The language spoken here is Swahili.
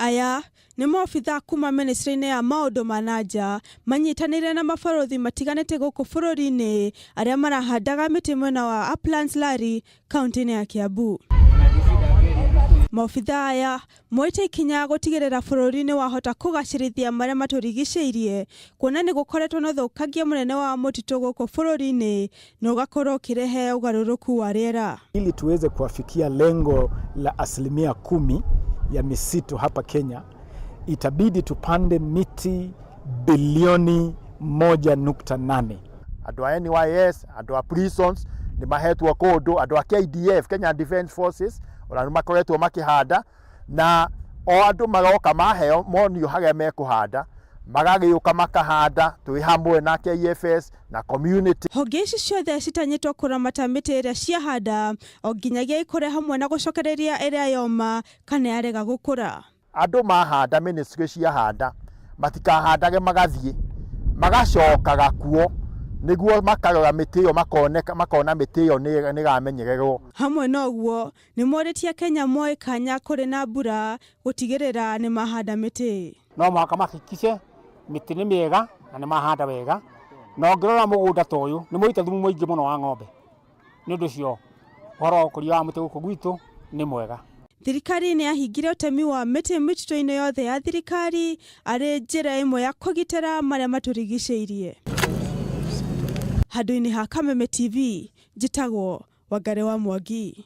Aya nĩ maobitha kuma ministry-inĩ ya maundu ma nanja manyitanire na mabarothi matiganĩte gũkũ bũrũri-inĩ arĩa marahandaga mĩtĩ mwena wa Uplands Lari kaunti-ini ya Kiambu. Maobitha aya moite ikinya gutigirira bũrũri-inĩ wahota kugacirithia marĩa maturigiciirie kuona nĩ gũkoretwo na thũkangia mũnene wa mũtitũ gũkũ bũrũri-inĩ na ũgakorwo ũkĩrehe ũgarũrũku wa rĩera. Ili tuweze kuafikia lengo la 10% ya misitu hapa Kenya, itabidi tupande miti bilioni 1.8. Andũ a NYS, andũ a prisons, nĩ mahetwo kũndũ, andũ a KDF, Kenya Defence Forces, ona nĩ makoretwo makĩhanda, na o andũ magoka maheo monio harĩa mekũhanda, magagĩũka makahanda twĩ hamwe na KFS na community. Honge ici ciothe citanyĩtwo kũramata mĩtĩ ĩrĩa ciahanda o nginyagia ikũre hamwe na gũcokereria ĩrĩa yoma kana yarega gũkũra. Andũ mahanda ministry ciahanda matikahandage magathiĩ magacokaga kuo nĩguo makarora mĩtĩ ĩyo makona mĩtĩ ĩyo nĩ gamenyererwo. Hamwe na ũguo nĩ morĩtie Kenya moe kanya kũrĩ na mbura gutigirira nĩ mahanda mĩtĩ. No mũhaka makikice mĩtĩ nĩ mĩega na nĩ mahanda wega, na ũngĩrora mũgũnda ta ũyũ nĩ mũite thumu mũingĩ mũno wa ng'ombe. Nĩ ũndũ ũcio ũhoro wa ũkũria wa mĩtĩ gũkũ gwitũ nĩ mwega. Thirikari nĩ yahingire ũtemi wa mĩtĩ mĩtitũ-inĩ yothe ya thirikari arĩ njĩra ĩmwe ya kũgitĩra marĩa maturigiciirie. Handũ-inĩ ha Kameme TV, njĩtagwo Wangari wa Mwangi.